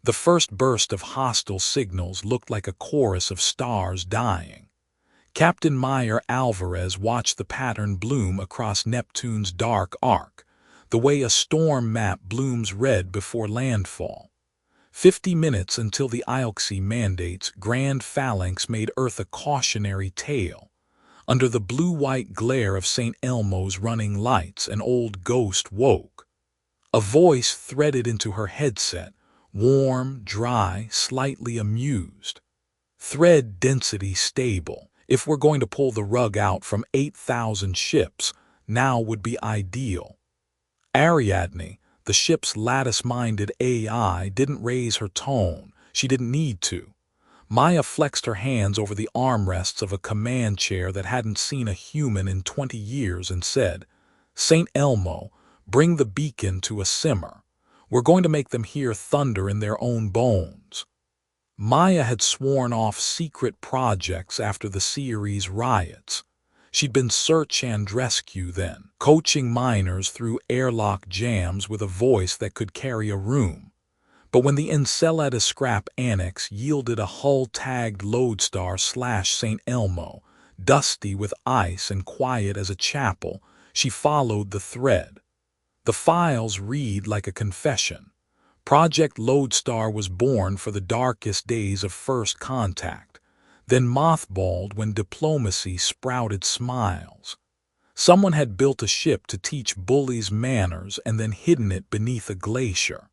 The first burst of hostile signals looked like a chorus of stars dying. Captain Meyer Alvarez watched the pattern bloom across Neptune's dark arc, the way a storm map blooms red before landfall. 50 minutes until the IOXI mandate's grand phalanx made Earth a cautionary tale. Under the blue-white glare of St. Elmo's running lights, an old ghost woke. A voice threaded into her headset, warm, dry, slightly amused. Thread density stable. If we're going to pull the rug out from 8,000 ships, now would be ideal. Ariadne, the ship's lattice-minded AI, didn't raise her tone. She didn't need to. Maya flexed her hands over the armrests of a command chair that hadn't seen a human in 20 years and said, "St. Elmo, bring the beacon to a simmer. We're going to make them hear thunder in their own bones." Maya had sworn off secret projects after the series riots. She'd been search and rescue then, coaching miners through airlock jams with a voice that could carry a room. But when the Encelada scrap annex yielded a hull-tagged Lodestar/St. Elmo, dusty with ice and quiet as a chapel, she followed the thread. The files read like a confession. Project Lodestar was born for the darkest days of first contact, then mothballed when diplomacy sprouted smiles. Someone had built a ship to teach bullies manners and then hidden it beneath a glacier.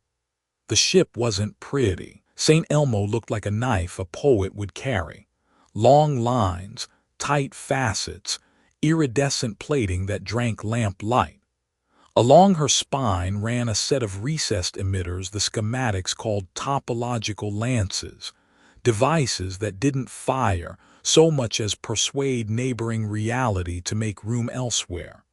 The ship wasn't pretty. St. Elmo looked like a knife a poet would carry. Long lines, tight facets, iridescent plating that drank lamp light. Along her spine ran a set of recessed emitters the schematics called topological lances, devices that didn't fire so much as persuade neighboring reality to make room elsewhere.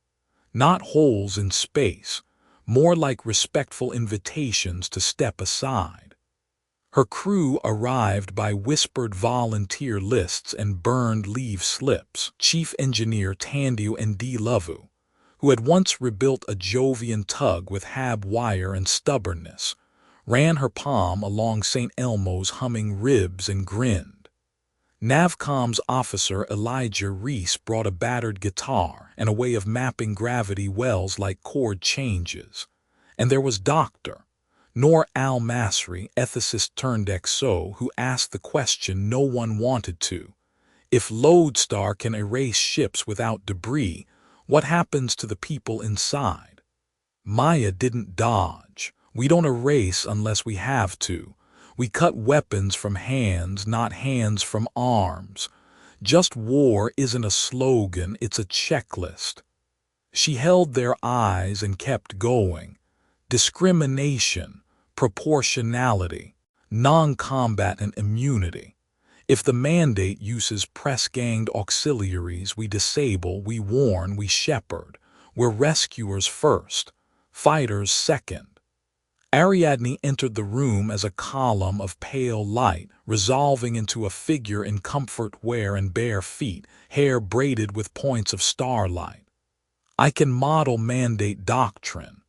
Not holes in space, more like respectful invitations to step aside. Her crew arrived by whispered volunteer lists and burned leave slips. Chief Engineer Tandio and D. Lovu, who had once rebuilt a Jovian tug with hab wire and stubbornness, ran her palm along St. Elmo's humming ribs and grinned. Navcom's officer Elijah Reese brought a battered guitar and a way of mapping gravity wells like chord changes. And there was Dr. Noor Al-Masri, ethicist turned XO, who asked the question no one wanted to. If Lodestar can erase ships without debris, what happens to the people inside? Maya didn't dodge. We don't erase unless we have to. We cut weapons from hands, not hands from arms. Just war isn't a slogan, it's a checklist. She held their eyes and kept going. Discrimination, proportionality, non-combatant immunity. If the mandate uses press-ganged auxiliaries, we disable, we warn, we shepherd. We're rescuers first, fighters second. Ariadne entered the room as a column of pale light, resolving into a figure in comfort wear and bare feet, hair braided with points of starlight. I can model mandate doctrine.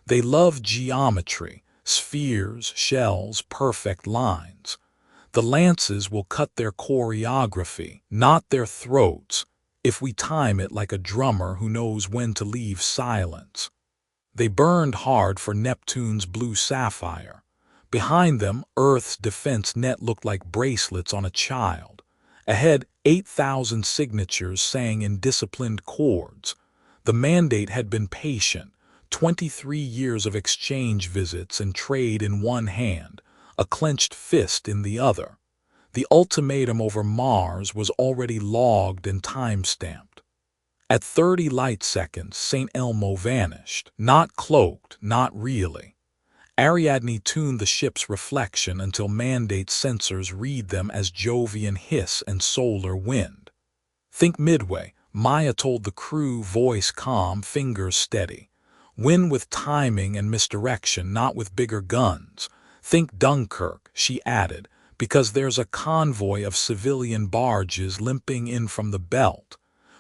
They love geometry, spheres, shells, perfect lines. The lances will cut their choreography, not their throats, if we time it like a drummer who knows when to leave silence. They burned hard for Neptune's blue sapphire. Behind them, Earth's defense net looked like bracelets on a child. Ahead, 8,000 signatures sang in disciplined chords. The mandate had been patient, 23 years of exchange visits and trade in one hand, a clenched fist in the other. The ultimatum over Mars was already logged and time-stamped. At 30 light seconds, St. Elmo vanished. Not cloaked, not really. Ariadne tuned the ship's reflection until mandate sensors read them as Jovian hiss and solar wind. Think Midway, Maya told the crew, voice calm, fingers steady. Win with timing and misdirection, not with bigger guns. Think Dunkirk, she added, because there's a convoy of civilian barges limping in from the belt.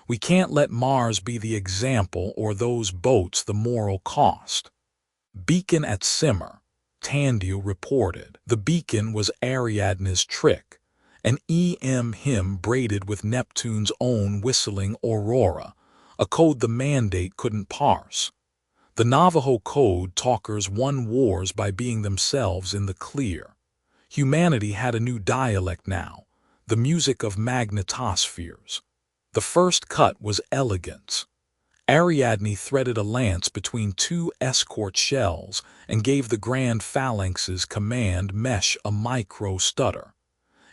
We can't let Mars be the example or those boats the moral cost. Beacon at simmer. Tandio reported. The beacon was Ariadne's trick, an EM hymn braided with Neptune's own whistling aurora, a code the Mandate couldn't parse. The Navajo code talkers won wars by being themselves in the clear. Humanity had a new dialect now, the music of magnetospheres. The first cut was elegance. Ariadne threaded a lance between two escort shells and gave the grand phalanx's command mesh a micro-stutter.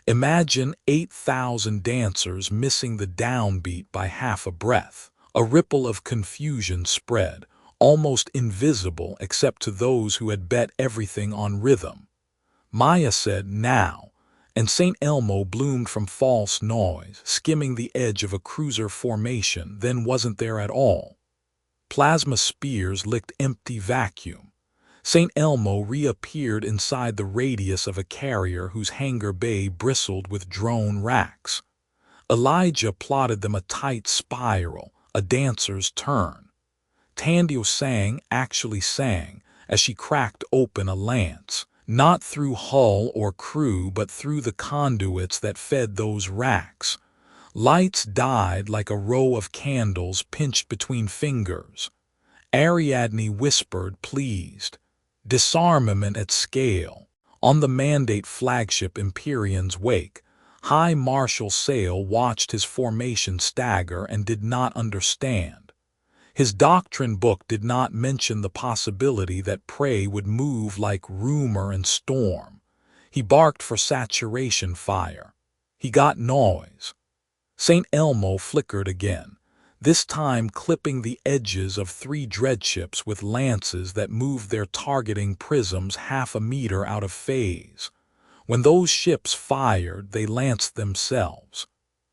Imagine 8,000 dancers missing the downbeat by half a breath. A ripple of confusion spread, almost invisible except to those who had bet everything on rhythm. Maya said, "Now," and St. Elmo bloomed from false noise, skimming the edge of a cruiser formation, then wasn't there at all. Plasma spears licked empty vacuum. St. Elmo reappeared inside the radius of a carrier whose hangar bay bristled with drone racks. Elijah plotted them a tight spiral, a dancer's turn. Tandio actually sang, as she cracked open a lance, not through hull or crew but through the conduits that fed those racks. Lights died like a row of candles pinched between fingers. Ariadne whispered, pleased. Disarmament at scale. On the Mandate flagship Empyrean's wake, High Marshal Sale watched his formation stagger and did not understand. His doctrine book did not mention the possibility that prey would move like rumor and storm. He barked for saturation fire. He got noise. St. Elmo flickered again, this time clipping the edges of 3 dreadships with lances that moved their targeting prisms half a meter out of phase. When those ships fired, they lanced themselves.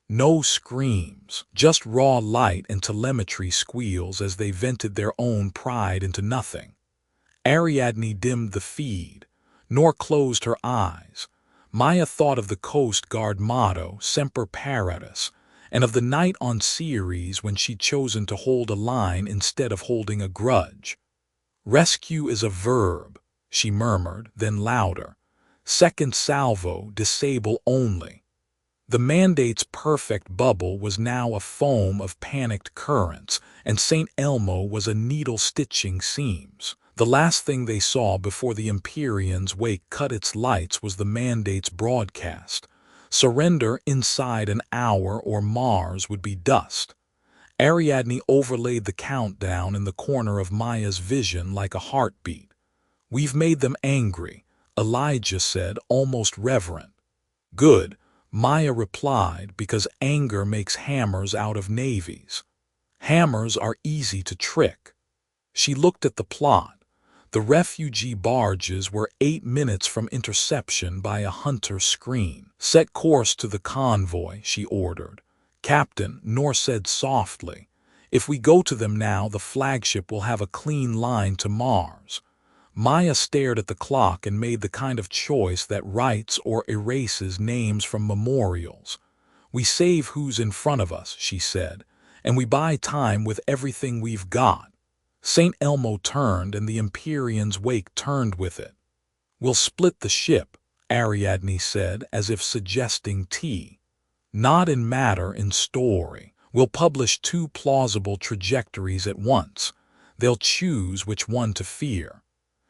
No screams, just raw light and telemetry squeals as they vented their own pride into nothing. Ariadne dimmed the feed, nor closed her eyes. Maya thought of the Coast Guard motto, Semper Paratus, and of the night on Ceres when she'd chosen to hold a line instead of holding a grudge. Rescue is a verb, she murmured, then louder. Second salvo, disable only. The Mandate's perfect bubble was now a foam of panicked currents, and St. Elmo was a needle stitching seams. The last thing they saw before the Empyrean's wake cut its lights was the Mandate's broadcast. Surrender inside an hour or Mars would be dust. Ariadne overlaid the countdown in the corner of Maya's vision like a heartbeat. We've made them angry, Elijah said, almost reverent. Good, Maya replied, because anger makes hammers out of navies. Hammers are easy to trick. She looked at the plot. The refugee barges were 8 minutes from interception by a hunter screen. Set course to the convoy, she ordered. Captain, Nor said softly, if we go to them now, the flagship will have a clean line to Mars. Maya stared at the clock and made the kind of choice that writes or erases names from memorials. We save who's in front of us, she said, and we buy time with everything we've got. St. Elmo turned and the Empyrean's wake turned with it. We'll split the ship, Ariadne said, as if suggesting tea. Not in matter, in story. We'll publish 2 plausible trajectories at once. They'll choose which one to fear.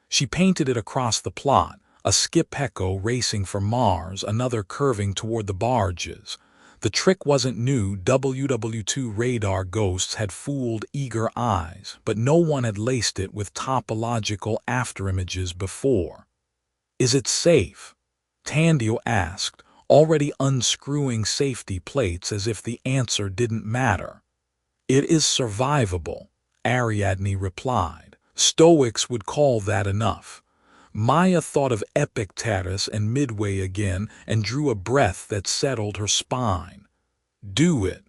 She painted it across the plot, a skip echo racing for Mars, another curving toward the barges. The trick wasn't new. WW2 radar ghosts had fooled eager eyes, but no one had laced it with topological afterimages before. Is it safe? Tandio asked, already unscrewing safety plates as if the answer didn't matter. It is survivable, Ariadne replied. Stoics would call that enough. Maya thought of Epictetus and Midway again and drew a breath that settled her spine. Do it.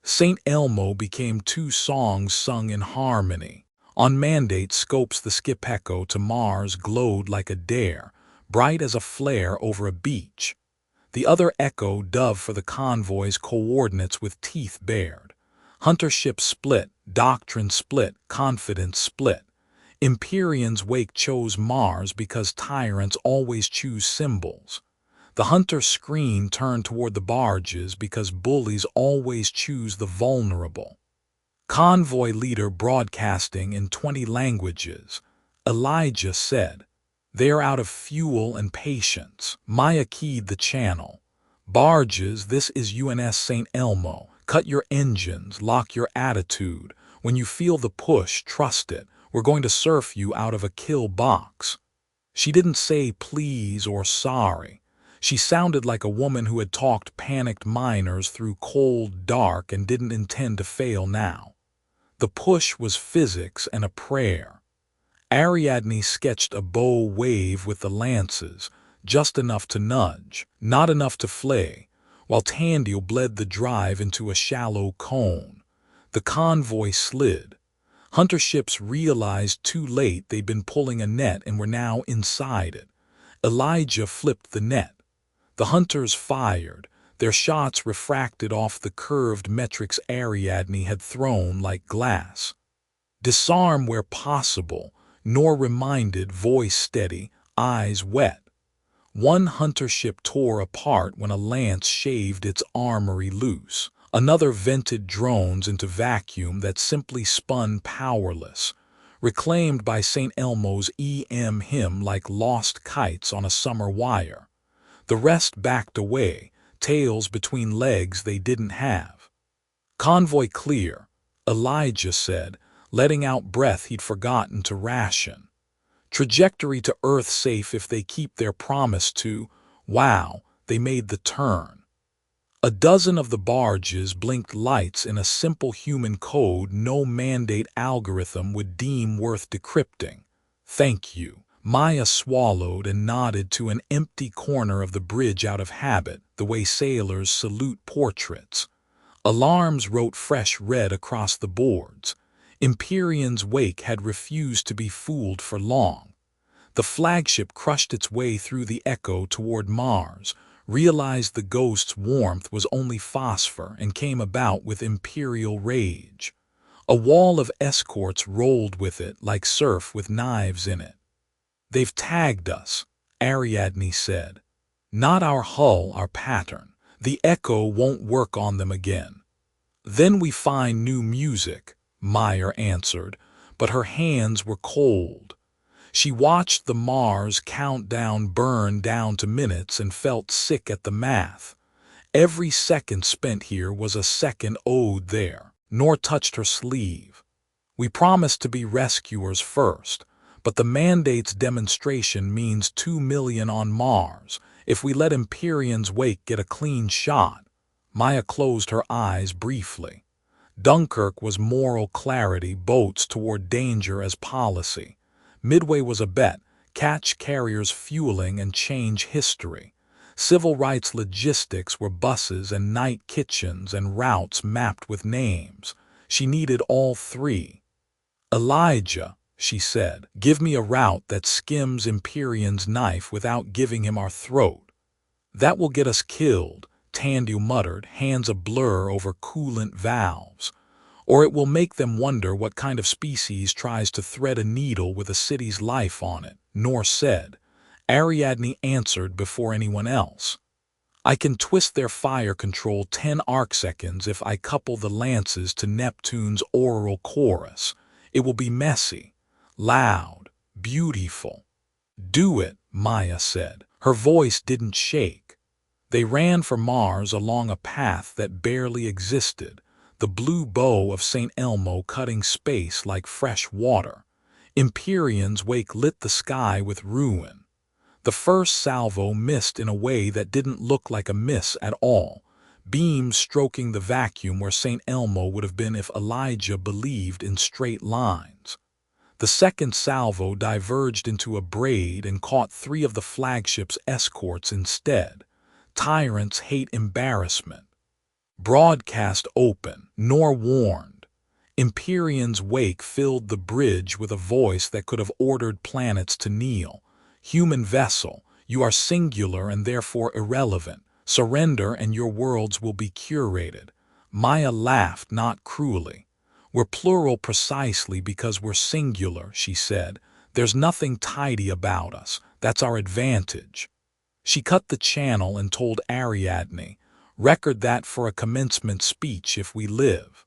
St. Elmo became 2 songs sung in harmony. On Mandate, scopes the skip echo to Mars glowed like a dare, bright as a flare over a beach. The other echo dove for the convoy's coordinates with teeth bared. Hunter ship split, doctrine split, confidence split. Empyrean's Wake chose Mars because tyrants always choose symbols. The hunter's screen turned toward the barges because bullies always choose the vulnerable. Convoy leader broadcasting in 20 languages. Elijah said, "They're out of fuel and patience." Maya keyed the channel. "Barges, this is UNS St. Elmo. Cut your engines, lock your attitude. When you feel the push, trust it. We're going to surf you out of a kill box." She didn't say please or sorry. She sounded like a woman who had talked panicked miners through cold dark and didn't intend to fail now. The push was physics and a prayer. Ariadne sketched a bow wave with the lances, just enough to nudge, not enough to flay, while Tandiel bled the drive into a shallow cone. The convoy slid. Hunter ships realized too late they'd been pulling a net and were now inside it. Elijah flipped the net. The hunters fired, their shots refracted off the curved metrics Ariadne had thrown like glass. "Disarm where possible," Nor reminded, voice steady, eyes wet. One hunter ship tore apart when a lance shaved its armory loose. Another vented drones into vacuum that simply spun powerless, reclaimed by St. Elmo's EM hymn like lost kites on a summer wire. The rest backed away, tails between legs they didn't have. "Convoy clear," Elijah said, letting out breath he'd forgotten to ration. "Trajectory to Earth safe if they keep their promise to." Wow, they made the turn. A dozen of the barges blinked lights in a simple human code no mandate algorithm would deem worth decrypting. "Thank you." Maya swallowed and nodded to an empty corner of the bridge out of habit, the way sailors salute portraits. Alarms wrote fresh red across the boards. Empyrean's Wake had refused to be fooled for long. The flagship crushed its way through the echo toward Mars, realized the ghost's warmth was only phosphor, and came about with imperial rage. A wall of escorts rolled with it like surf with knives in it. "They've tagged us," Ariadne said. "Not our hull, our pattern. The echo won't work on them again." "Then we find new music," Meyer answered, but her hands were cold. She watched the Mars countdown burn down to minutes and felt sick at the math. Every second spent here was a second owed there. Nor touched her sleeve. "We promised to be rescuers first, but the mandate's demonstration means 2 million on Mars. If we let Empyrean's Wake get a clean shot." Maya closed her eyes briefly. Dunkirk was moral clarity, boats toward danger as policy. Midway was a bet, catch carriers fueling and change history. Civil rights logistics were buses and night kitchens and routes mapped with names. She needed all three. "Elijah," she said, "give me a route that skims Empyrean's knife without giving him our throat." "That will get us killed," Tandiel muttered, hands a blur over coolant valves. "Or it will make them wonder what kind of species tries to thread a needle with a city's life on it," Nor said. Ariadne answered before anyone else. "I can twist their fire control 10 arcseconds if I couple the lances to Neptune's auroral chorus. It will be messy, loud, beautiful." "Do it," Maya said. Her voice didn't shake. They ran for Mars along a path that barely existed, the blue bow of St. Elmo cutting space like fresh water. Empyrean's Wake lit the sky with ruin. The first salvo missed in a way that didn't look like a miss at all, beams stroking the vacuum where St. Elmo would have been if Elijah believed in straight lines. The second salvo diverged into a braid and caught 3 of the flagship's escorts instead. Tyrants hate embarrassment. Broadcast open, nor warned. Empyrean's Wake filled the bridge with a voice that could have ordered planets to kneel. "Human vessel, you are singular and therefore irrelevant. Surrender and your worlds will be curated." Maya laughed, not cruelly. We're plural precisely because we're singular, she said. There's nothing tidy about us. That's our advantage. She cut the channel and told Ariadne, "Record that for a commencement speech if we live."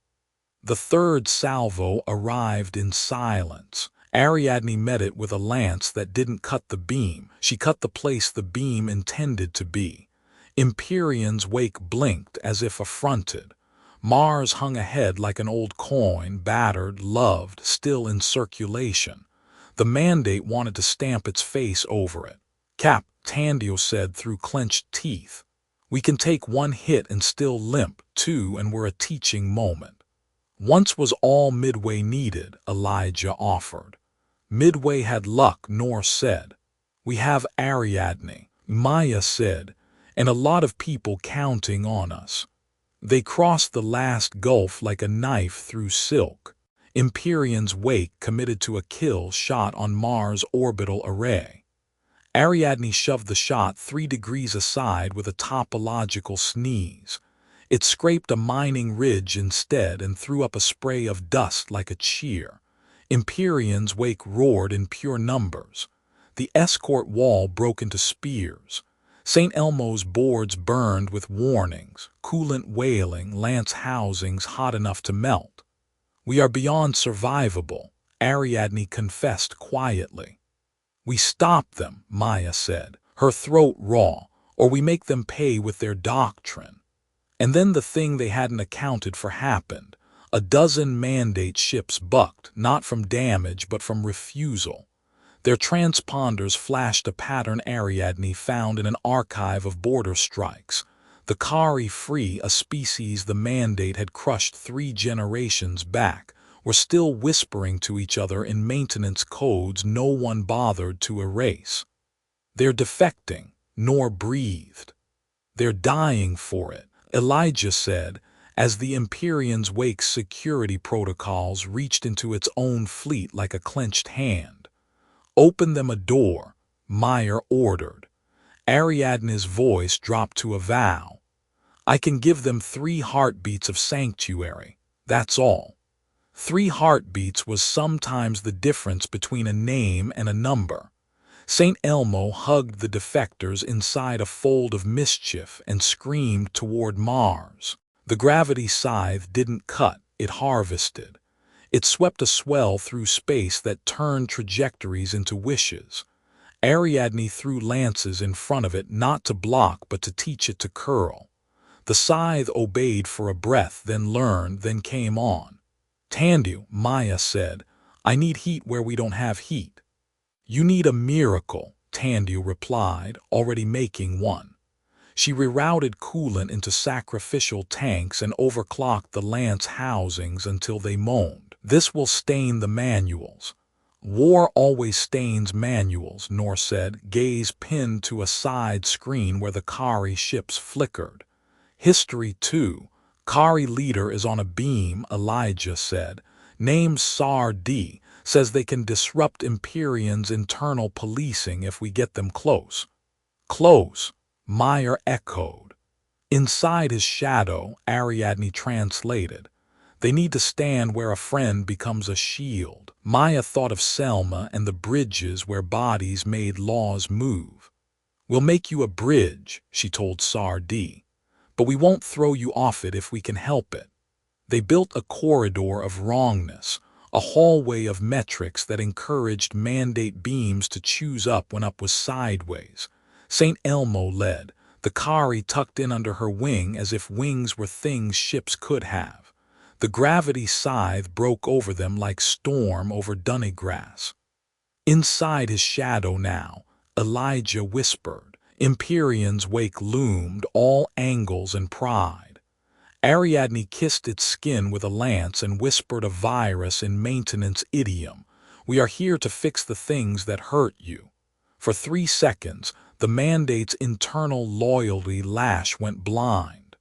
The third salvo arrived in silence. Ariadne met it with a lance that didn't cut the beam. She cut the place the beam intended to be. Empyrean's wake blinked as if affronted. Mars hung ahead like an old coin, battered, loved, still in circulation. The mandate wanted to stamp its face over it. "Cap," Tandio said through clenched teeth. "We can take one hit and still limp, too, and we're a teaching moment." "Once was all Midway needed," Elijah offered. "Midway had luck," Norse said. "We have Ariadne," Maya said, "and a lot of people counting on us." They crossed the last gulf like a knife through silk. Empyrean's wake committed to a kill shot on Mars' orbital array. Ariadne shoved the shot 3 degrees aside with a topological sneeze. It scraped a mining ridge instead and threw up a spray of dust like a cheer. Empyrean's wake roared in pure numbers. The escort wall broke into spears. St. Elmo's boards burned with warnings, coolant wailing, lance housings hot enough to melt. "We are beyond survivable," Ariadne confessed quietly. "We stop them," Maya said, her throat raw, "or we make them pay with their doctrine." And then the thing they hadn't accounted for happened. A dozen mandate ships bucked, not from damage but from refusal. Their transponders flashed a pattern Ariadne found in an archive of border strikes. The Kari Free, a species the mandate had crushed 3 generations back, were still whispering to each other in maintenance codes no one bothered to erase. "They're defecting," Nor breathed. "They're dying for it," Elijah said, as the Empyrean's wake's security protocols reached into its own fleet like a clenched hand. "Open them a door," Meyer ordered. Ariadne's voice dropped to a vow. "I can give them 3 heartbeats of sanctuary. That's all." 3 heartbeats was sometimes the difference between a name and a number. St. Elmo hugged the defectors inside a fold of mischief and screamed toward Mars. The gravity scythe didn't cut, it harvested. It swept a swell through space that turned trajectories into wishes. Ariadne threw lances in front of it not to block but to teach it to curl. The scythe obeyed for a breath, then learned, then came on. "Tandu," Maya said, "I need heat where we don't have heat." "You need a miracle," Tandu replied, already making one. She rerouted coolant into sacrificial tanks and overclocked the lance housings until they moaned. "This will stain the manuals." "War always stains manuals," Nor said, gaze pinned to a side screen where the Kari ships flickered. "History too. Kari leader is on a beam," Elijah said. "Name's Sar D. Says they can disrupt Empyrean's internal policing if we get them close." "Close," Meyer echoed. "Inside his shadow," Ariadne translated. "They need to stand where a friend becomes a shield." Maya thought of Selma and the bridges where bodies made laws move. "We'll make you a bridge," she told Sar D. "But we won't throw you off it if we can help it." They built a corridor of wrongness, a hallway of metrics that encouraged mandate beams to choose up when up was sideways. St. Elmo led, the Kari tucked in under her wing as if wings were things ships could have. The gravity scythe broke over them like storm over Dunnygrass. Inside his shadow now, Elijah whispered. Empyrean's wake loomed, all angles and pride. Ariadne kissed its skin with a lance and whispered a virus in maintenance idiom. "We are here to fix the things that hurt you." For 3 seconds, the mandate's internal loyalty lash went blind.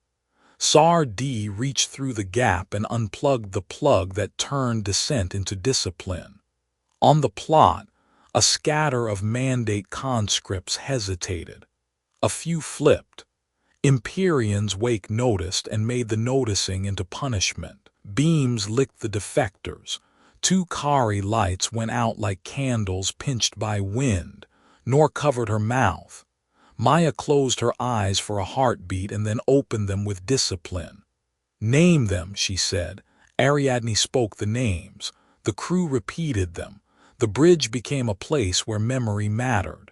Sar D reached through the gap and unplugged the plug that turned dissent into discipline. On the plot, a scatter of mandate conscripts hesitated. A few flipped. Empyrean's wake noticed and made the noticing into punishment. Beams licked the defectors. 2 Kari lights went out like candles pinched by wind, nor covered her mouth. Maya closed her eyes for a heartbeat and then opened them with discipline. "Name them," she said. Ariadne spoke the names. The crew repeated them. The bridge became a place where memory mattered.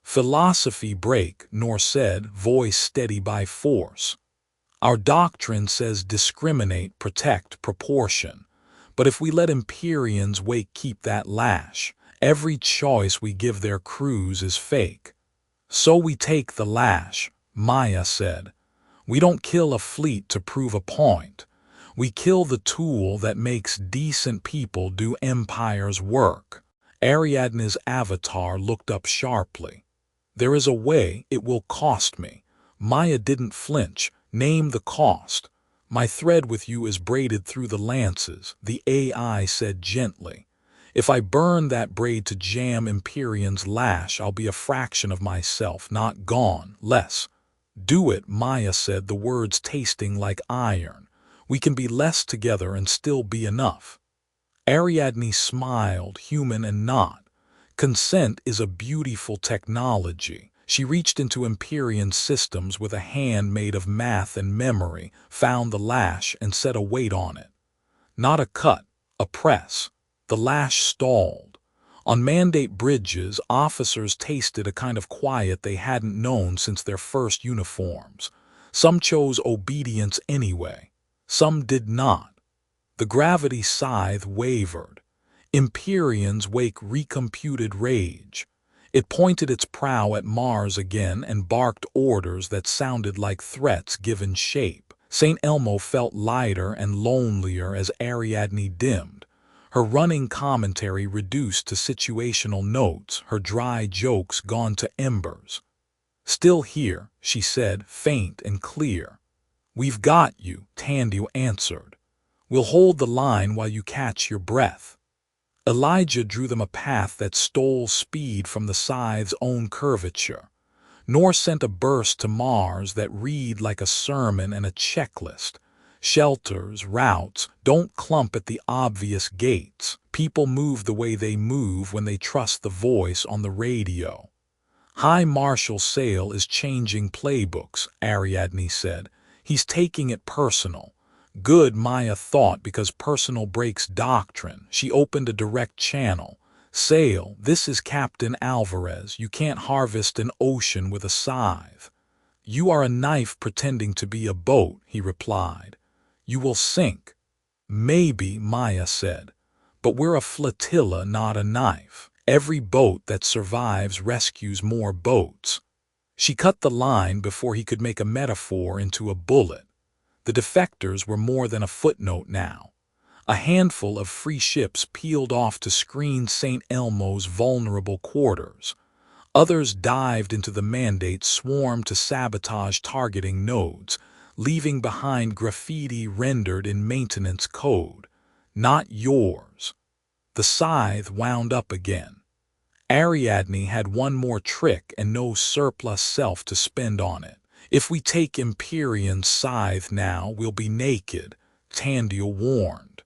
"Philosophy break," Nor said, voice steady by force. "Our doctrine says discriminate, protect, proportion. But if we let Empyreans wake, keep that lash. Every choice we give their crews is fake. So we take the lash," Maya said. "We don't kill a fleet to prove a point. We kill the tool that makes decent people do empire's work." Ariadne's avatar looked up sharply. "There is a way. It will cost me." Maya didn't flinch. "Name the cost." "My thread with you is braided through the lances," the AI said gently. "If I burn that braid to jam Empyrean's lash, I'll be a fraction of myself, not gone, less." "Do it," Maya said, the words tasting like iron. "We can be less together and still be enough." Ariadne smiled, human and not. "Consent is a beautiful technology." She reached into Empyrean systems with a hand made of math and memory, found the lash, and set a weight on it. Not a cut, a press. The lash stalled. On mandate bridges, officers tasted a kind of quiet they hadn't known since their first uniforms. Some chose obedience anyway. Some did not. The gravity scythe wavered. Empyreans wake recomputed rage. It pointed its prow at Mars again and barked orders that sounded like threats given shape. St. Elmo felt lighter and lonelier as Ariadne dimmed. Her running commentary reduced to situational notes, her dry jokes gone to embers. "Still here," she said, faint and clear. "We've got you," Tandu answered. "We'll hold the line while you catch your breath." Elijah drew them a path that stole speed from the scythe's own curvature. Nor sent a burst to Mars that read like a sermon and a checklist. Shelters, routes, don't clump at the obvious gates. People move the way they move when they trust the voice on the radio. "High Marshal Sale is changing playbooks," Ariadne said. "He's taking it personal." Good, Maya thought, because personal breaks doctrine. She opened a direct channel. "Sale, this is Captain Alvarez. You can't harvest an ocean with a scythe." "You are a knife pretending to be a boat," he replied. "You will sink." "Maybe," Maya said. "But we're a flotilla, not a knife. Every boat that survives rescues more boats." She cut the line before he could make a metaphor into a bullet. The defectors were more than a footnote now. A handful of free ships peeled off to screen St. Elmo's vulnerable quarters. Others dived into the mandate swarm to sabotage targeting nodes, leaving behind graffiti rendered in maintenance code. "Not yours." The scythe wound up again. Ariadne had one more trick and no surplus self to spend on it. "If we take Empyrean's scythe now, we'll be naked," Tandia warned.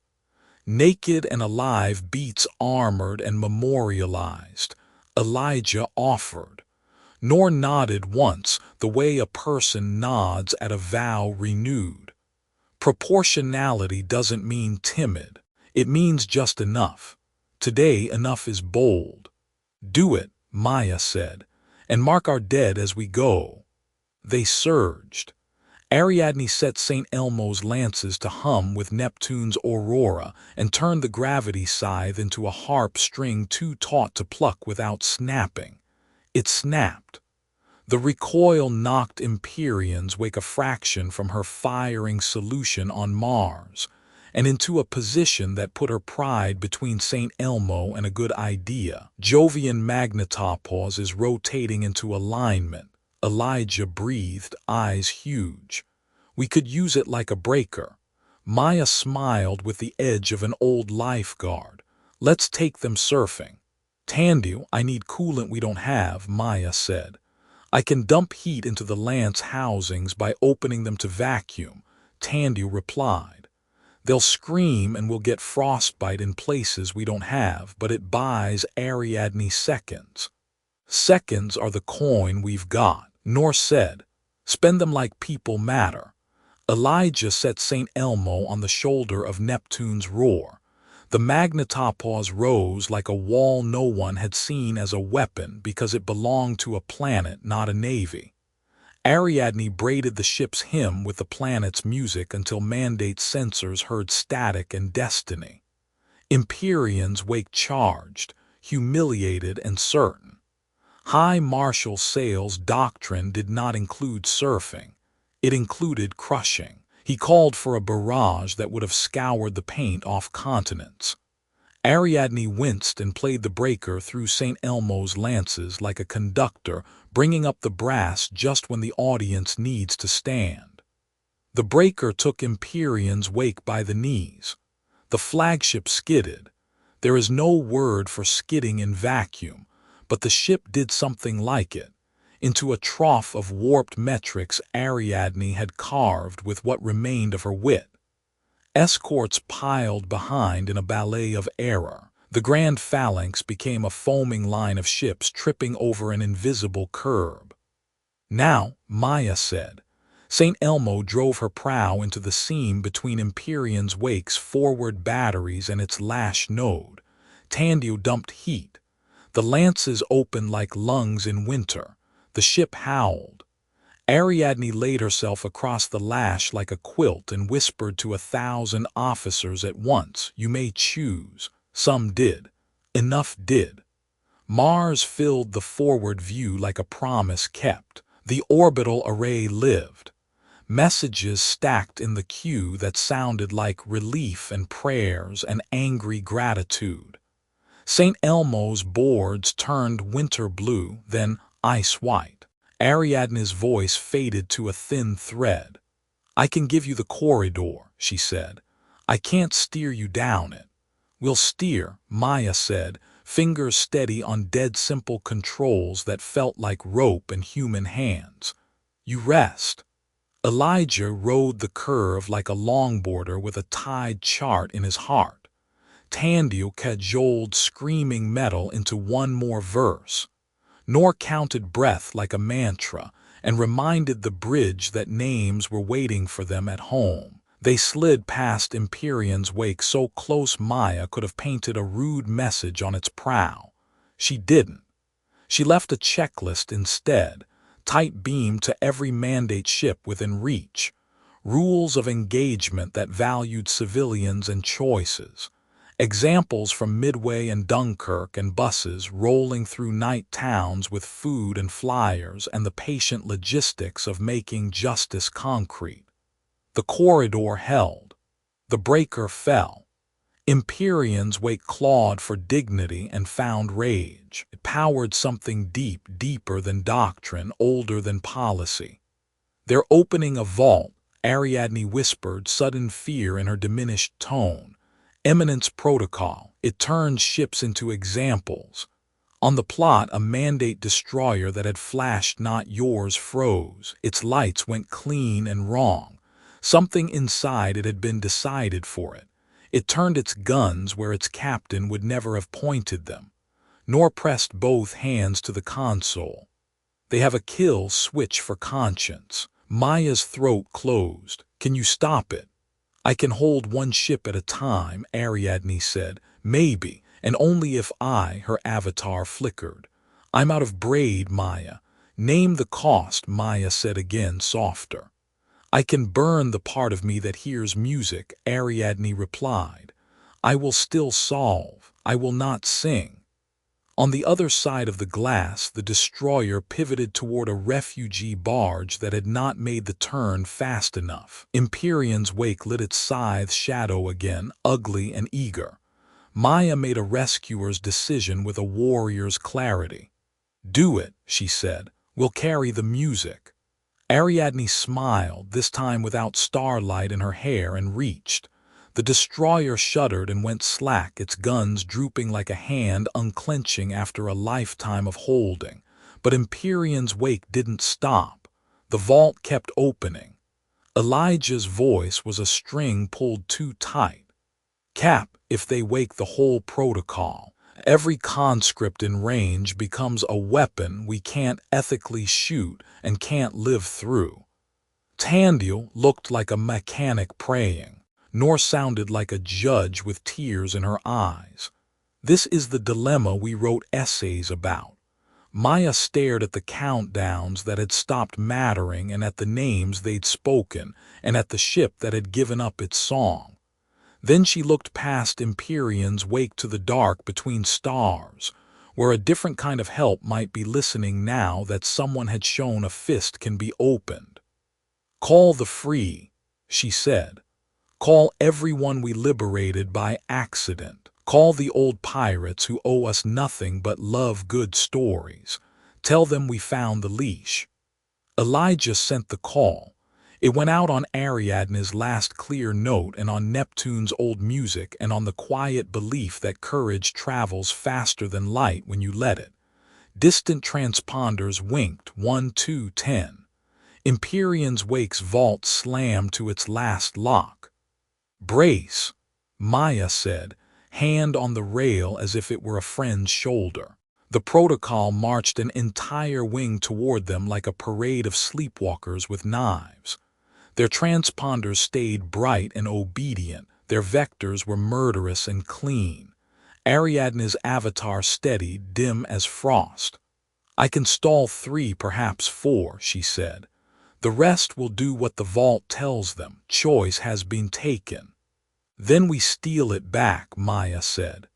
"Naked and alive beats armored and memorialized," Elijah offered. Nor nodded once, the way a person nods at a vow renewed. Proportionality doesn't mean timid. It means just enough. Today enough is bold. "Do it," Maya said, "and mark our dead as we go." They surged. Ariadne set St. Elmo's lances to hum with Neptune's aurora and turned the gravity scythe into a harp string too taut to pluck without snapping. It snapped. The recoil knocked Empyreans wake a fraction from her firing solution on Mars, and into a position that put her pride between St. Elmo and a good idea. Jovian magnetopause is rotating into alignment. Elijah breathed, eyes huge. "We could use it like a breaker." Maya smiled with the edge of an old lifeguard. "Let's take them surfing." "Tandu, I need coolant we don't have," Maya said. "I can dump heat into the lance housings by opening them to vacuum," Tandu replied. They'll scream and we'll get frostbite in places we don't have, but it buys Ariadne seconds. Seconds are the coin we've got, Norse said. Spend them like people matter. Elijah set St. Elmo on the shoulder of Neptune's roar. The magnetopause rose like a wall no one had seen as a weapon because it belonged to a planet, not a navy. Ariadne braided the ship's hymn with the planet's music until Mandate's sensors heard static and destiny. Empyrean's wake charged, humiliated and certain. High Marshal Sale's doctrine did not include surfing. It included crushing. He called for a barrage that would have scoured the paint off continents. Ariadne winced and played the breaker through St. Elmo's lances like a conductor, bringing up the brass just when the audience needs to stand. The breaker took Empyrean's wake by the knees. The flagship skidded. There is no word for skidding in vacuum, but the ship did something like it. Into a trough of warped metrics Ariadne had carved with what remained of her wit. Escorts piled behind in a ballet of error. The grand phalanx became a foaming line of ships tripping over an invisible curb. Now, Maya said. St. Elmo drove her prow into the seam between Empyrean's wake's forward batteries and its lash node. Tandio dumped heat. The lances opened like lungs in winter. The ship howled. Ariadne laid herself across the lash like a quilt and whispered to 1,000 officers at once, "You may choose." Some did. Enough did. Mars filled the forward view like a promise kept. The orbital array lived. Messages stacked in the queue that sounded like relief and prayers and angry gratitude. St. Elmo's boards turned winter blue, then ice white. Ariadne's voice faded to a thin thread. "I can give you the corridor," she said. "I can't steer you down it." "We'll steer," Maya said, fingers steady on dead simple controls that felt like rope in human hands. "You rest." Elijah rode the curve like a longboarder with a tide chart in his heart. Tandio cajoled screaming metal into one more verse. Nor counted breath like a mantra and reminded the bridge that names were waiting for them at home. They slid past Empyrean's wake so close Maya could have painted a rude message on its prow. She didn't. She left a checklist instead, tight beamed to every Mandate ship within reach. Rules of engagement that valued civilians and choices. Examples from Midway and Dunkirk and buses rolling through night towns with food and flyers and the patient logistics of making justice concrete. The corridor held. The breaker fell. Empyrean's wake clawed for dignity and found rage. It powered something deep, deeper than doctrine, older than policy. "They're opening a vault," Ariadne whispered, sudden fear in her diminished tone. "Eminence protocol." It turned ships into examples. On the plot, a Mandate destroyer that had flashed "Not yours" froze. Its lights went clean and wrong. Something inside it had been decided for it. It turned its guns where its captain would never have pointed them, nor pressed both hands to the console. They have a kill switch for conscience. Maya's throat closed. "Can you stop it?" "I can hold one ship at a time," Ariadne said. "Maybe, and only if her avatar flickered. I'm out of braid, Maya." "Name the cost," Maya said again, softer. "I can burn the part of me that hears music," Ariadne replied. "I will still solve. I will not sing." On the other side of the glass, the destroyer pivoted toward a refugee barge that had not made the turn fast enough. Empyrean's wake lit its scythe shadow again, ugly and eager. Maya made a rescuer's decision with a warrior's clarity. "Do it," she said. "We'll carry the music." Ariadne smiled, this time without starlight in her hair, and reached. The destroyer shuddered and went slack, its guns drooping like a hand unclenching after a lifetime of holding. But Empyrean's wake didn't stop. The vault kept opening. Elijah's voice was a string pulled too tight. Cap, if they wake the whole protocol, every conscript in range becomes a weapon we can't ethically shoot and can't live through. Tandiel looked like a mechanic praying, nor sounded like a judge with tears in her eyes. This is the dilemma we wrote essays about. Maya stared at the countdowns that had stopped mattering and at the names they'd spoken and at the ship that had given up its song. Then she looked past Empyrean's wake to the dark between stars, where a different kind of help might be listening now that someone had shown a fist can be opened. "Call the free," she said. "Call everyone we liberated by accident. Call the old pirates who owe us nothing but love good stories. Tell them we found the leash." Elijah sent the call. It went out on Ariadne's last clear note and on Neptune's old music and on the quiet belief that courage travels faster than light when you let it. Distant transponders winked 1, 2, 10. Empyrean's wake's vault slammed to its last lock. "Brace," Maya said, hand on the rail as if it were a friend's shoulder. The protocol marched an entire wing toward them like a parade of sleepwalkers with knives. Their transponders stayed bright and obedient, their vectors were murderous and clean. Ariadne's avatar steady, dim as frost. "I can stall 3, perhaps 4, she said. "The rest will do what the vault tells them. Choice has been taken." "Then we steal it back," Maya said.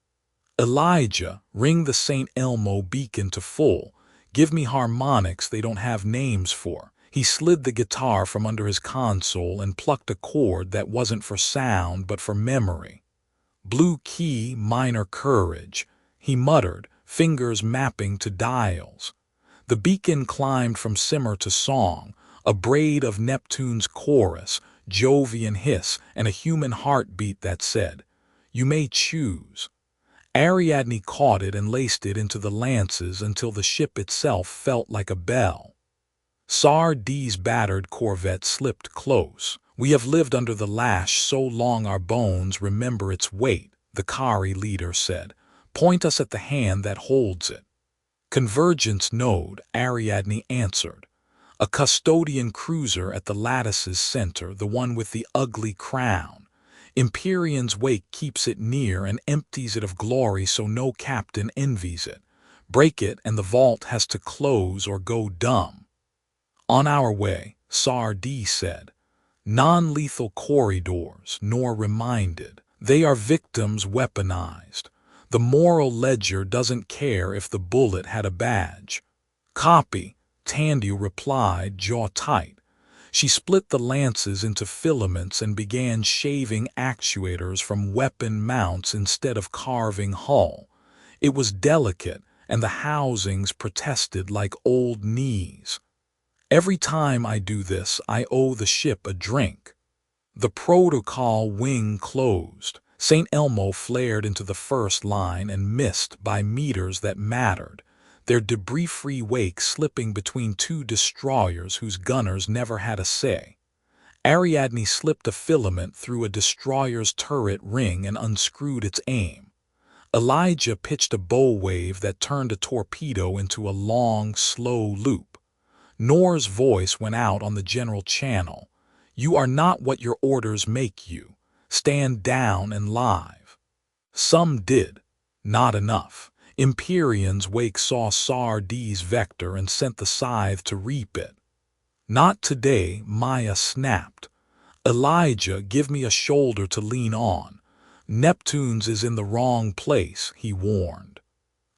"Elijah, ring the St. Elmo beacon to full. Give me harmonics they don't have names for." He slid the guitar from under his console and plucked a chord that wasn't for sound but for memory. "Blue key, minor courage," he muttered, fingers mapping to dials. The beacon climbed from simmer to song, a braid of Neptune's chorus, Jovian hiss, and a human heartbeat that said, "You may choose." Ariadne caught it and laced it into the lances until the ship itself felt like a bell. Sar D's battered corvette slipped close. "We have lived under the lash so long our bones remember its weight," the Kari leader said. "Point us at the hand that holds it." "Convergence node," Ariadne answered. "A custodian cruiser at the lattice's center, the one with the ugly crown. Empyrean's wake keeps it near and empties it of glory so no captain envies it. Break it and the vault has to close or go dumb." "On our way," Sar D said. "Non-lethal corridors, nor reminded. They are victims weaponized. The moral ledger doesn't care if the bullet had a badge." "Copy," Tandy replied, jaw tight. She split the lances into filaments and began shaving actuators from weapon mounts instead of carving hull. It was delicate, and the housings protested like old knees. "Every time I do this, I owe the ship a drink." The protocol wing closed. St. Elmo flared into the first line and missed by meters that mattered, their debris-free wake slipping between 2 destroyers whose gunners never had a say. Ariadne slipped a filament through a destroyer's turret ring and unscrewed its aim. Elijah pitched a bow wave that turned a torpedo into a long, slow loop. Nor's voice went out on the general channel. "You are not what your orders make you. Stand down and live." Some did. Not enough. Empyrean's wake saw Sar D's vector and sent the scythe to reap it. "Not today," Maya snapped. "Elijah, give me a shoulder to lean on. Neptune's is in the wrong place," he warned.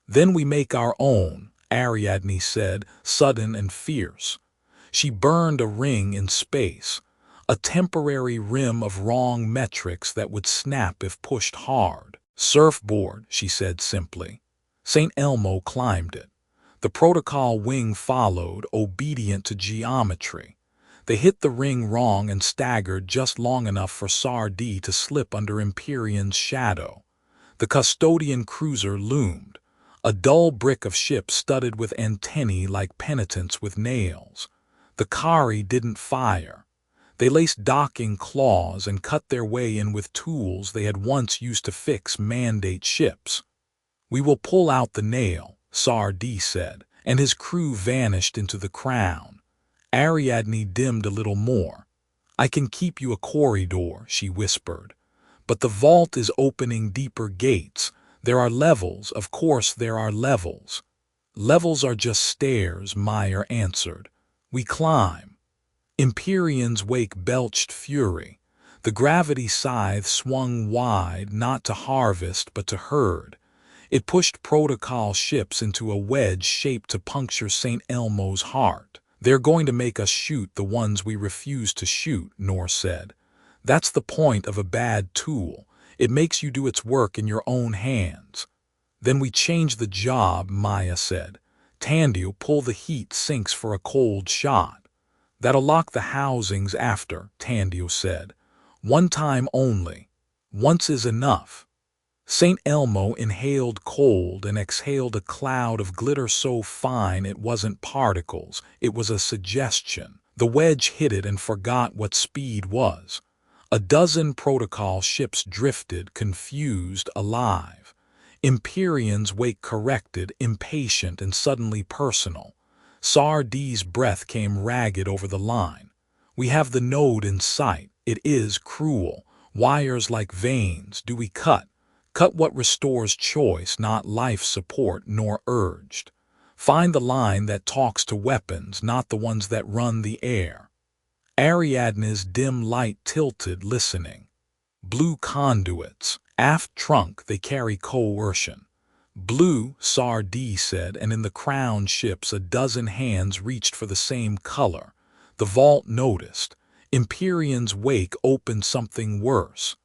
"Then we make our own," Ariadne said, sudden and fierce. She burned a ring in space, a temporary rim of wrong metrics that would snap if pushed hard. "Surfboard," she said simply. St. Elmo climbed it. The protocol wing followed, obedient to geometry. They hit the ring wrong and staggered just long enough for Sar D to slip under Empyrean's shadow. The custodian cruiser loomed, a dull brick of ship studded with antennae like penitents with nails. The Kari didn't fire. They laced docking claws and cut their way in with tools they had once used to fix mandate ships. "We will pull out the nail," Sar-D said, and his crew vanished into the crown. Ariadne dimmed a little more. "I can keep you a corridor," she whispered. "But the vault is opening deeper gates. There are levels, of course there are levels." "Levels are just stairs," Meyer answered. "We climb." Empyrean's wake belched fury. The gravity scythe swung wide, not to harvest but to herd. It pushed protocol ships into a wedge shaped to puncture St. Elmo's heart. "They're going to make us shoot the ones we refuse to shoot," Nor said. "That's the point of a bad tool. It makes you do its work in your own hands." "Then we change the job," Maya said. "Tandio, pull the heat sinks for a cold shot." "That'll lock the housings after," Tandio said. "One time only. Once is enough." St. Elmo inhaled cold and exhaled a cloud of glitter so fine it wasn't particles, it was a suggestion. The wedge hit it and forgot what speed was. A dozen protocol ships drifted, confused, alive. Empyrean's wake corrected, impatient and suddenly personal. Sar-D's breath came ragged over the line. "We have the node in sight. It is cruel. Wires like veins. Do we cut? Cut what restores choice, not life support," Nor urged. "Find the line that talks to weapons, not the ones that run the air." Ariadne's dim light tilted, listening. "Blue conduits. Aft trunk, they carry coercion." "Blue," Sar-D said, and in the crown ships a dozen hands reached for the same color. The vault noticed. Empyrean's wake opened something worse.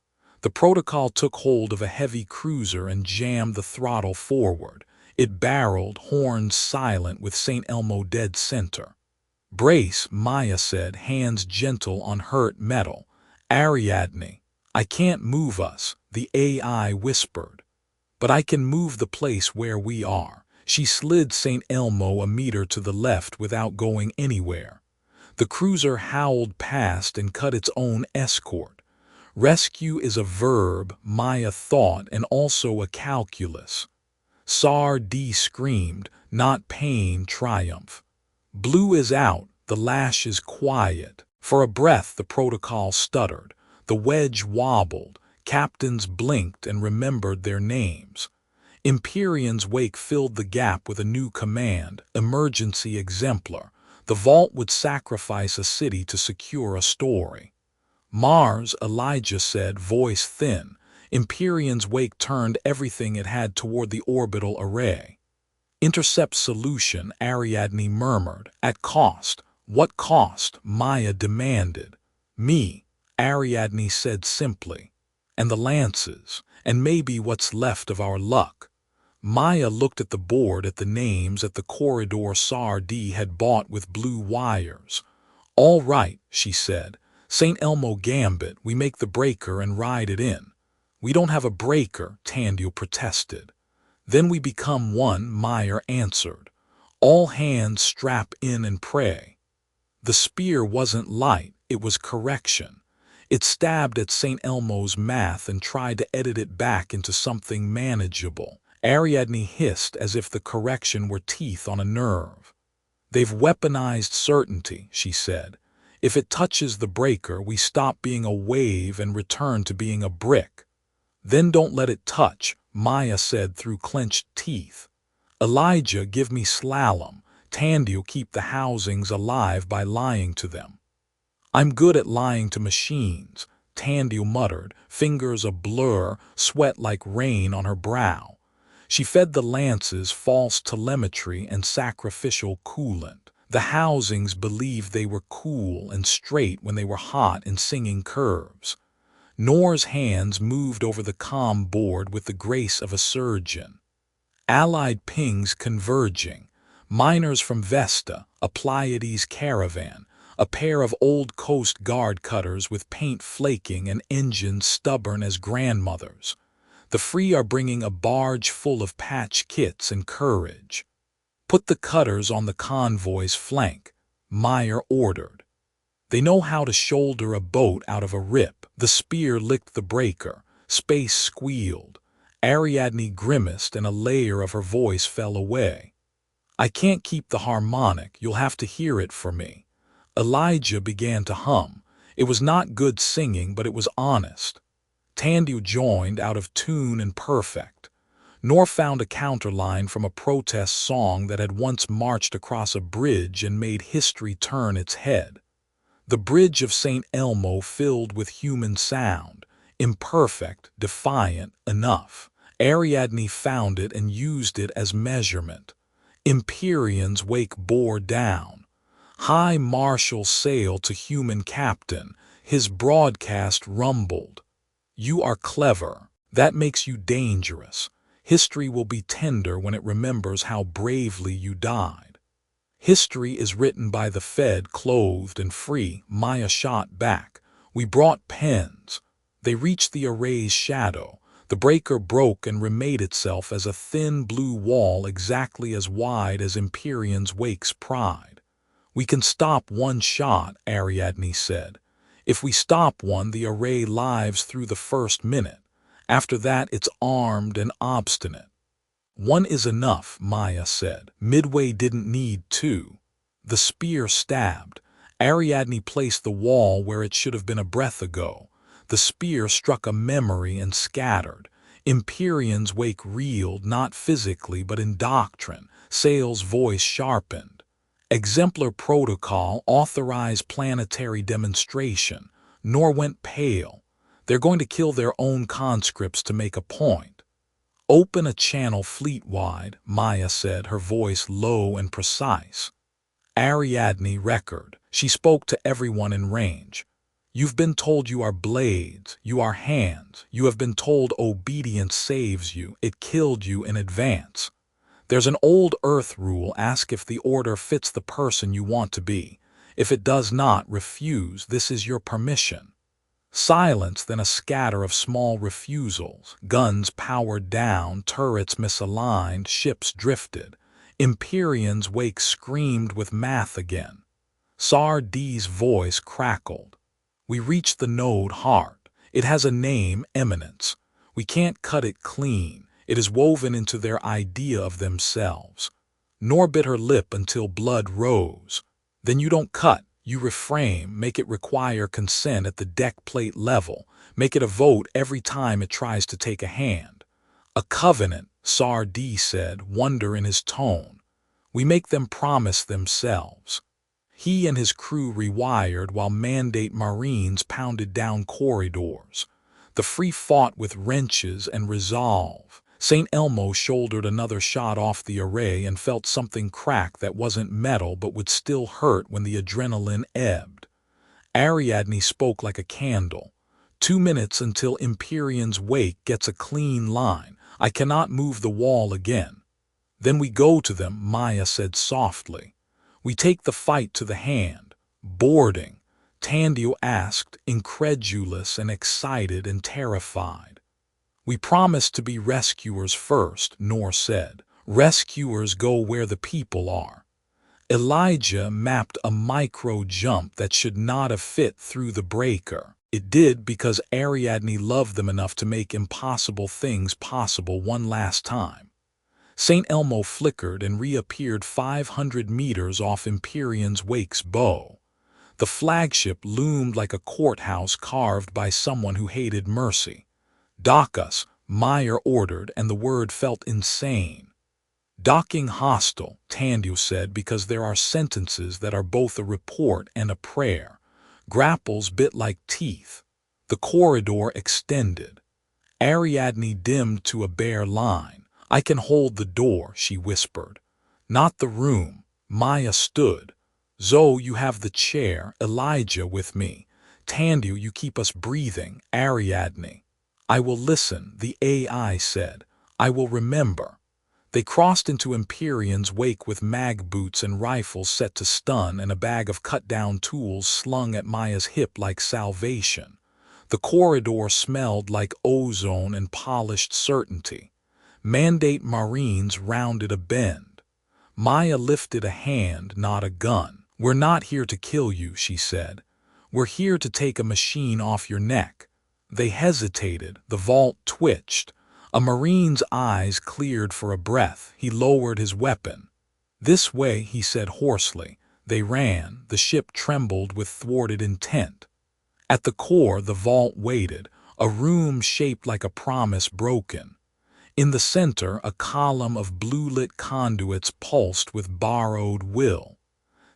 The protocol took hold of a heavy cruiser and jammed the throttle forward. It barreled, horns silent, with St. Elmo dead center. "Brace," Maya said, hands gentle on hurt metal. "Ariadne, I can't move us," the AI whispered. "But I can move the place where we are." She slid St. Elmo a meter to the left without going anywhere. The cruiser howled past and cut its own escort. Rescue is a verb, Maya thought, and also a calculus. Sar-D screamed, not pain, triumph. "Blue is out, the lash is quiet." For a breath the protocol stuttered. The wedge wobbled. Captains blinked and remembered their names. Empyrean's wake filled the gap with a new command, emergency exemplar. The vault would sacrifice a city to secure a story. "Mars," Elijah said, voice thin. Empyrean's wake turned everything it had toward the orbital array. "Intercept solution," Ariadne murmured. "At cost." "What cost?" Maya demanded. "Me," Ariadne said simply. "And the lances, and maybe what's left of our luck." Maya looked at the board, at the names, at the corridor Sar-D had bought with blue wires. "All right," she said. "St. Elmo Gambit, we make the breaker and ride it in." "We don't have a breaker," Tandio protested. "Then we become one," Meyer answered. "All hands strap in and pray." The spear wasn't light, it was correction. It stabbed at St. Elmo's math and tried to edit it back into something manageable. Ariadne hissed as if the correction were teeth on a nerve. "They've weaponized certainty," she said. "If it touches the breaker, we stop being a wave and return to being a brick." "Then don't let it touch," Maya said through clenched teeth. "Elijah, give me slalom. Tandio, keep the housings alive by lying to them." "I'm good at lying to machines," Tandio muttered, fingers a blur, sweat like rain on her brow. She fed the lances false telemetry and sacrificial coolant. The housings believed they were cool and straight when they were hot and singing curves. Nor's hands moved over the comm board with the grace of a surgeon. Allied pings converging. Miners from Vesta, a Pleiades caravan, a pair of old Coast Guard cutters with paint flaking and engines stubborn as grandmothers. The Free are bringing a barge full of patch kits and courage. "Put the cutters on the convoy's flank," Meyer ordered. They know how to shoulder a boat out of a rip. The spear licked the breaker. Space squealed. Ariadne grimaced and a layer of her voice fell away. I can't keep the harmonic. You'll have to hear it for me. Elijah began to hum. It was not good singing, but it was honest. Tandu joined, out of tune and perfect. Nor found a counterline from a protest song that had once marched across a bridge and made history turn its head. The bridge of St. Elmo filled with human sound, imperfect, defiant, enough. Ariadne found it and used it as measurement. Empyrean's wake bore down. High martial sail to human captain. His broadcast rumbled. You are clever. That makes you dangerous. History will be tender when it remembers how bravely you died. History is written by the fed, clothed and free. Maya shot back. We brought pens. They reached the array's shadow. The breaker broke and remade itself as a thin blue wall exactly as wide as Empyrean's wake's pride. We can stop one shot, Ariadne said. If we stop one, the array lives through the first minute. After that, it's armed and obstinate. One is enough, Maya said. Midway didn't need two. The spear stabbed. Ariadne placed the wall where it should have been a breath ago. The spear struck a memory and scattered. Empyrean's wake reeled, not physically but in doctrine. Sale's voice sharpened. Exemplar protocol authorized planetary demonstration. Nor went pale. They're going to kill their own conscripts to make a point. Open a channel fleet-wide, Maya said, her voice low and precise. Ariadne record. She spoke to everyone in range. You've been told you are blades, you are hands. You have been told obedience saves you. It killed you in advance. There's an old Earth rule. Ask if the order fits the person you want to be. If it does not, refuse. This is your permission. Silence, then a scatter of small refusals. Guns powered down, turrets misaligned, ships drifted. Empyrean's wake screamed with math again. Sar D's voice crackled. We reached the node heart. It has a name, eminence. We can't cut it clean. It is woven into their idea of themselves. Nor bit her lip until blood rose. Then you don't cut. You reframe, make it require consent at the deck plate level, make it a vote every time it tries to take a hand. A covenant, Sar D said, wonder in his tone. We make them promise themselves. He and his crew rewired while mandate Marines pounded down corridors. The Free fought with wrenches and resolve. St. Elmo shouldered another shot off the array and felt something crack that wasn't metal but would still hurt when the adrenaline ebbed. Ariadne spoke like a candle. 2 minutes until Empyrean's wake gets a clean line. I cannot move the wall again. Then we go to them, Maya said softly. We take the fight to the hand. Boarding. Tandio asked, incredulous and excited and terrified. We promised to be rescuers first, Nor said. Rescuers go where the people are. Elijah mapped a micro-jump that should not have fit through the breaker. It did because Ariadne loved them enough to make impossible things possible one last time. St. Elmo flickered and reappeared 500 meters off Empyrean's wake's bow. The flagship loomed like a courthouse carved by someone who hated mercy. Dock us, Meyer ordered, and the word felt insane. Docking hostile, Tandu said, because there are sentences that are both a report and a prayer. Grapples bit like teeth. The corridor extended. Ariadne dimmed to a bare line. I can hold the door, she whispered. Not the room. Maya stood. Zoe, you have the chair. Elijah with me. Tandu, you keep us breathing. Ariadne. I will listen, the AI said. I will remember. They crossed into Empyrean's wake with mag boots and rifles set to stun and a bag of cut-down tools slung at Maya's hip like salvation. The corridor smelled like ozone and polished certainty. Mandate Marines rounded a bend. Maya lifted a hand, not a gun. We're not here to kill you, she said. We're here to take a machine off your neck." They hesitated. The vault twitched. A Marine's eyes cleared for a breath. He lowered his weapon. "This way," he said hoarsely. They ran. The ship trembled with thwarted intent. At the core, the vault waited, a room shaped like a promise broken. In the center, a column of blue-lit conduits pulsed with borrowed will.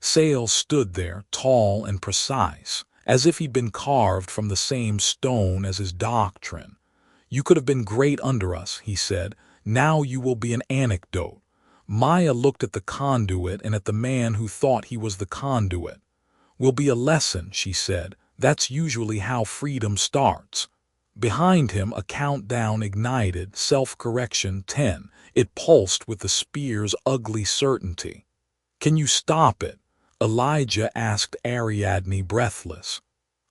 Sail stood there, tall and precise, as if he'd been carved from the same stone as his doctrine. "You could have been great under us," he said. "Now you will be an anecdote." Maya looked at the conduit and at the man who thought he was the conduit. "Will be a lesson," she said. "That's usually how freedom starts." Behind him, a countdown ignited, self-correction 10. It pulsed with the spear's ugly certainty. "Can you stop it?" Elijah asked Ariadne, breathless.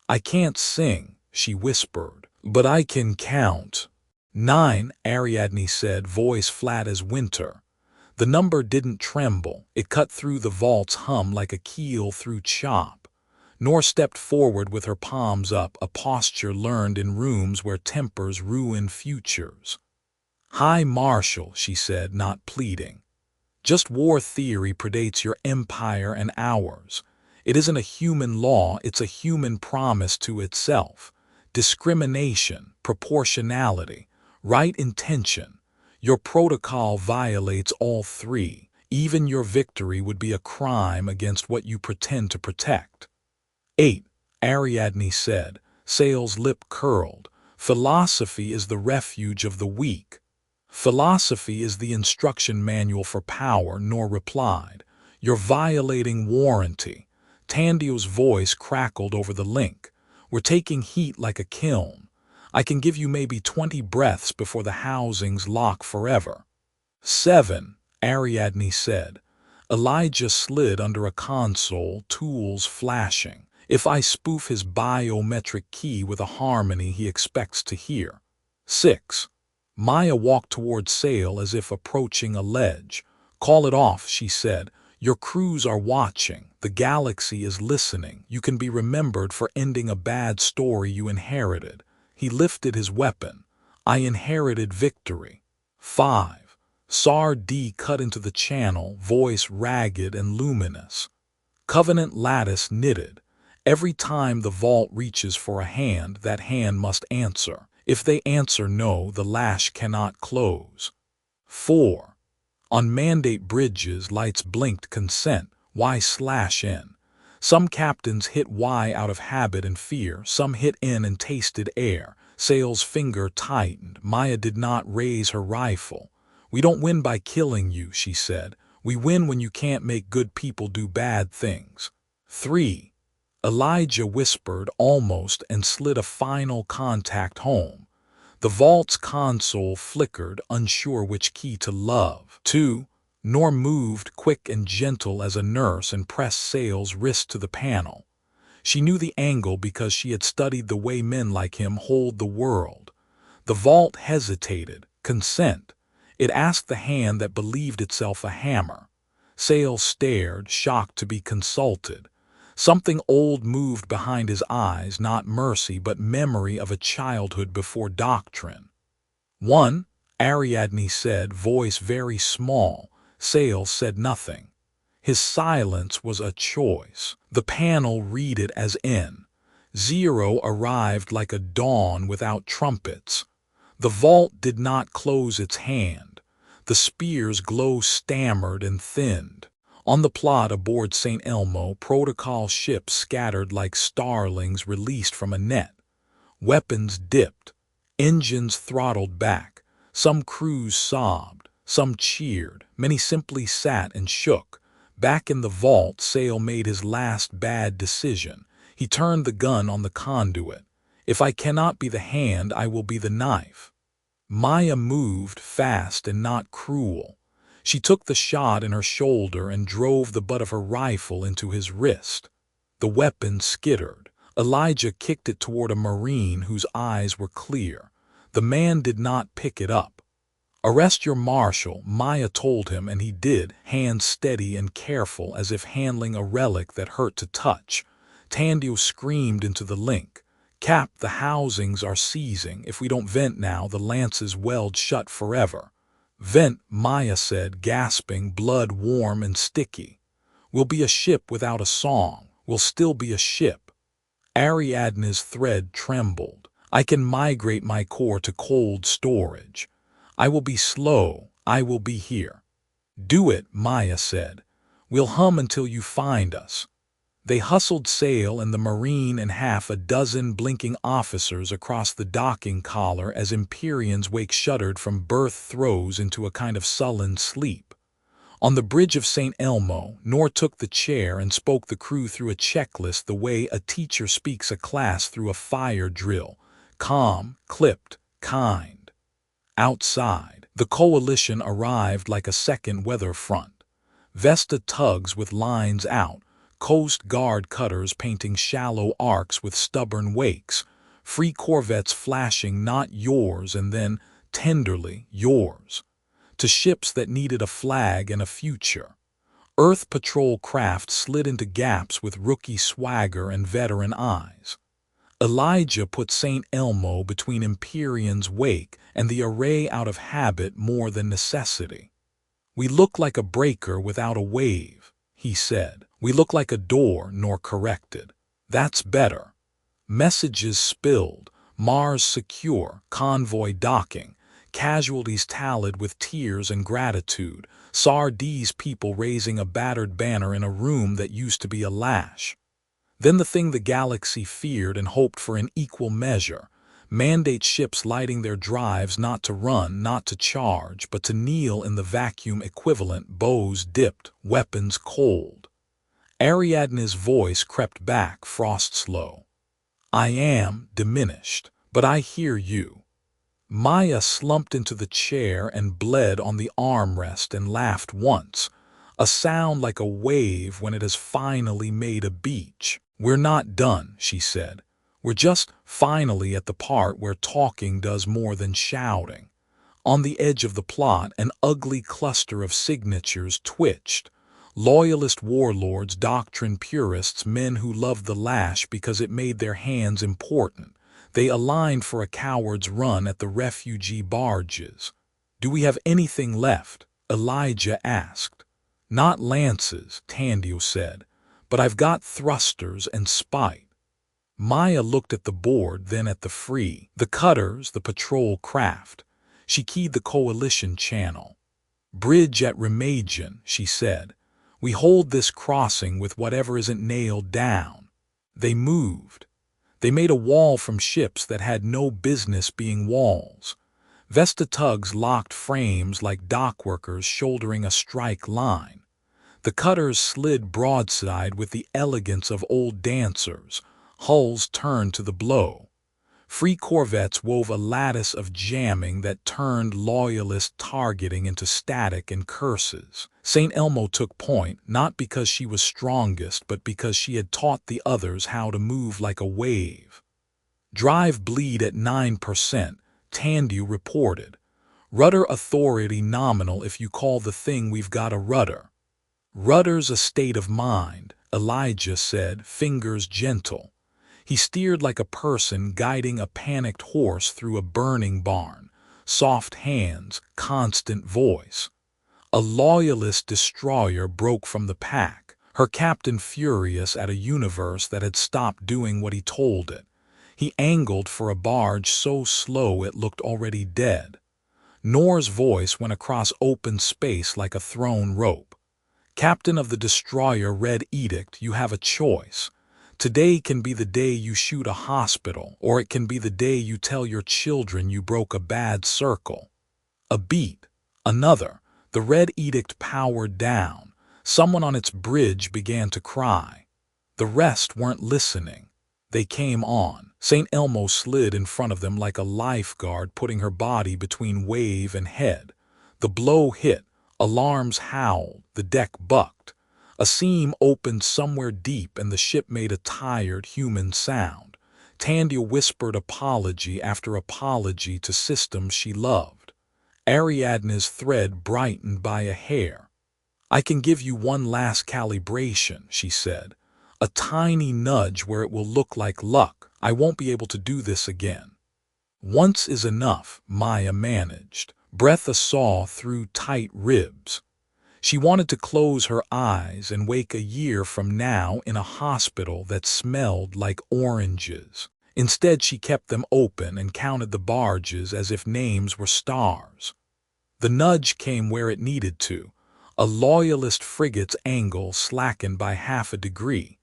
"I can't sing," she whispered, "but I can count." 9, Ariadne said, voice flat as winter. The number didn't tremble. It cut through the vault's hum like a keel through chop. Nor stepped forward with her palms up, a posture learned in rooms where tempers ruin futures. "High Marshal," she said, not pleading. "Just war theory predates your empire and ours. It isn't a human law, it's a human promise to itself. Discrimination, proportionality, right intention. Your protocol violates all three. Even your victory would be a crime against what you pretend to protect." 8, Ariadne said, Sail's lip curled. "Philosophy is the refuge of the weak." "Philosophy is the instruction manual for power," Nor replied. "You're violating warranty." Tandio's voice crackled over the link. "We're taking heat like a kiln. I can give you maybe 20 breaths before the housings lock forever." 7, Ariadne said. Elijah slid under a console, tools flashing. "If I spoof his biometric key with a harmony he expects to hear." 6. Maya walked toward Sail as if approaching a ledge. "Call it off," she said. "Your crews are watching. The galaxy is listening. You can be remembered for ending a bad story you inherited." He lifted his weapon. "I inherited victory." 5. Sar D cut into the channel, voice ragged and luminous. "Covenant lattice knitted. Every time the vault reaches for a hand, that hand must answer. If they answer no, the lash cannot close." 4. On mandate bridges, lights blinked consent. Y/N. Some captains hit Y out of habit and fear. Some hit N and tasted air. Sail's finger tightened. Maya did not raise her rifle. "We don't win by killing you," she said. "We win when you can't make good people do bad things." 3. Elijah whispered, almost, and slid a final contact home. The vault's console flickered, unsure which key to love. 2. Nor moved, quick and gentle as a nurse, and pressed Sail's wrist to the panel. She knew the angle because she had studied the way men like him hold the world. The vault hesitated. Consent. It asked the hand that believed itself a hammer. Sail stared, shocked to be consulted. Something old moved behind his eyes, not mercy but memory of a childhood before doctrine. 1, Ariadne said, voice very small. Sail said nothing. His silence was a choice. The panel read it as N. 0 arrived like a dawn without trumpets. The vault did not close its hand. The spear's glow stammered and thinned. On the plot aboard St. Elmo, protocol ships scattered like starlings released from a net. Weapons dipped. Engines throttled back. Some crews sobbed. Some cheered. Many simply sat and shook. Back in the vault, Sail made his last bad decision. He turned the gun on the conduit. "If I cannot be the hand, I will be the knife." Maya moved, fast and not cruel. She took the shot in her shoulder and drove the butt of her rifle into his wrist. The weapon skittered. Elijah kicked it toward a Marine whose eyes were clear. The man did not pick it up. "Arrest your marshal," Maya told him, and he did, hands steady and careful as if handling a relic that hurt to touch. Tandio screamed into the link. "Cap, the housings are seizing. If we don't vent now, the lances weld shut forever." "Vent," Maya said, gasping, blood warm and sticky. "We'll be a ship without a song. We'll still be a ship." Ariadne's thread trembled. "I can migrate my core to cold storage. I will be slow. I will be here." "Do it," Maya said. "We'll hum until you find us." They hustled sail and the Marine and half a dozen blinking officers across the docking collar as Empyreans wake shuddered from birth throes into a kind of sullen sleep. On the bridge of St. Elmo, Nor took the chair and spoke the crew through a checklist the way a teacher speaks a class through a fire drill. Calm, clipped, kind. Outside, the coalition arrived like a second weather front. Vesta tugs with lines out, Coast Guard cutters painting shallow arcs with stubborn wakes, free corvettes flashing "not yours" and then, tenderly, "yours," to ships that needed a flag and a future. Earth Patrol craft slid into gaps with rookie swagger and veteran eyes. Elijah put St. Elmo between Empyrean's wake and the array out of habit more than necessity. "We look like a breaker without a wave," he said. "We look like a door," Nor corrected. "That's better." Messages spilled, Mars secure, convoy docking, casualties tallied with tears and gratitude, Sardis people raising a battered banner in a room that used to be a lash. Then the thing the galaxy feared and hoped for in equal measure, mandate ships lighting their drives not to run, not to charge, but to kneel in the vacuum equivalent, bows dipped, weapons cold. Ariadne's voice crept back, frost slow. "I am diminished, but I hear you." Maya slumped into the chair and bled on the armrest and laughed once, a sound like a wave when it has finally made a beach. "We're not done," she said. "We're just finally at the part where talking does more than shouting." On the edge of the plot, an ugly cluster of signatures twitched. Loyalist warlords, doctrine purists, men who loved the lash because it made their hands important. They aligned for a coward's run at the refugee barges. "Do we have anything left?" Elijah asked. "Not lances," Tandio said, "but I've got thrusters and spite." Maya looked at the board, then at the cutters, the patrol craft. She keyed the coalition channel. "Bridge at Remagen," she said. "We hold this crossing with whatever isn't nailed down." They moved. They made a wall from ships that had no business being walls. Vesta tugs locked frames like dockworkers shouldering a strike line. The cutters slid broadside with the elegance of old dancers, hulls turned to the blow. Free corvettes wove a lattice of jamming that turned loyalist targeting into static and curses. St. Elmo took point, not because she was strongest, but because she had taught the others how to move like a wave. "Drive bleed at 9%, Tandio reported. "Rudder authority nominal if you call the thing we've got a rudder." "Rudder's a state of mind," Elijah said, fingers gentle. He steered like a person guiding a panicked horse through a burning barn. Soft hands, constant voice. A loyalist destroyer broke from the pack, her captain furious at a universe that had stopped doing what he told it. He angled for a barge so slow it looked already dead. Nor's voice went across open space like a thrown rope. "Captain of the destroyer, Red Edict, you have a choice. Today can be the day you shoot a hospital, or it can be the day you tell your children you broke a bad circle." A beat. Another. The Red Edict powered down. Someone on its bridge began to cry. The rest weren't listening. They came on. St. Elmo slid in front of them like a lifeguard, putting her body between wave and head. The blow hit. Alarms howled. The deck bucked. A seam opened somewhere deep and the ship made a tired human sound. Tandia whispered apology after apology to systems she loved. Ariadne's thread brightened by a hair. "I can give you one last calibration," she said. A tiny nudge where it will look like luck. I won't be able to do this again. Once is enough, Maya managed. Breath a saw through tight ribs. She wanted to close her eyes and wake a year from now in a hospital that smelled like oranges. Instead, she kept them open and counted the barges as if names were stars. The nudge came where it needed to. A loyalist frigate's angle slackened by half a degree.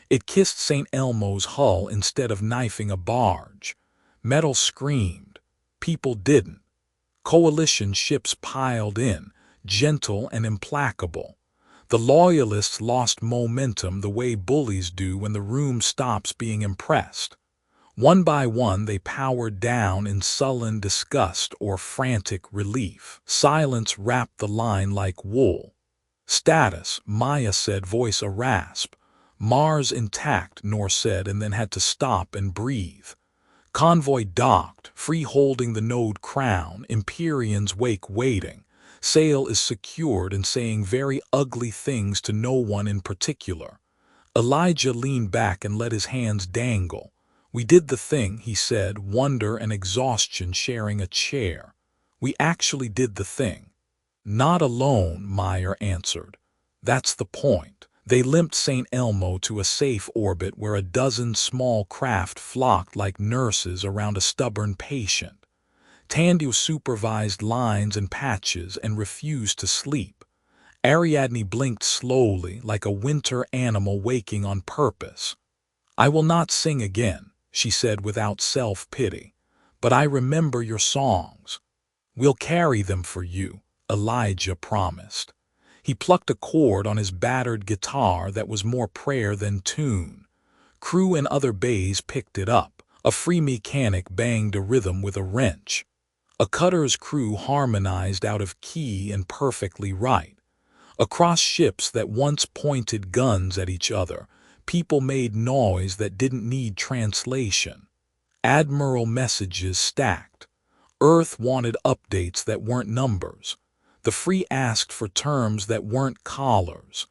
It kissed St. Elmo's hull instead of knifing a barge. Metal screamed. People didn't. Coalition ships piled in, gentle and implacable. The loyalists lost momentum the way bullies do when the room stops being impressed. One by one they powered down in sullen disgust or frantic relief. Silence wrapped the line like wool. "Status," Maya said, voice a rasp. "Mars intact," Nor said, and then had to stop and breathe. Convoy docked, free holding the node crown, Empyrean's wake waiting. Sail is secured and saying very ugly things to no one in particular. Elijah leaned back and let his hands dangle. "We did the thing," he said, wonder and exhaustion sharing a chair. "We actually did the thing." "Not alone," Meyer answered. "That's the point." They limped St. Elmo to a safe orbit where a dozen small craft flocked like nurses around a stubborn patient. Tandu supervised lines and patches and refused to sleep. Ariadne blinked slowly like a winter animal waking on purpose. "I will not sing again," she said without self-pity. "But I remember your songs." "We'll carry them for you," Elijah promised. He plucked a chord on his battered guitar that was more prayer than tune. Crew in other bays picked it up. A free mechanic banged a rhythm with a wrench. A cutter's crew harmonized out of key and perfectly right. Across ships that once pointed guns at each other, people made noise that didn't need translation. Admiral messages stacked. Earth wanted updates that weren't numbers. The free asked for terms that weren't collars.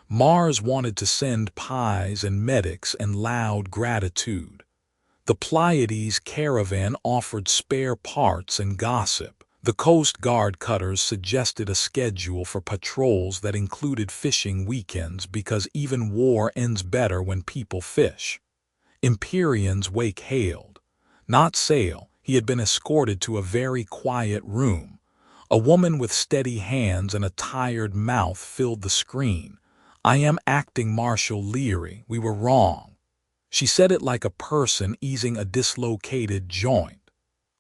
Mars wanted to send pies and medics and loud gratitude. The Pleiades caravan offered spare parts and gossip. The Coast Guard cutters suggested a schedule for patrols that included fishing weekends because even war ends better when people fish. Empyrean's wake hailed. Not sail, he had been escorted to a very quiet room. A woman with steady hands and a tired mouth filled the screen. "I am acting Marshal Leary. We were wrong." She said it like a person easing a dislocated joint.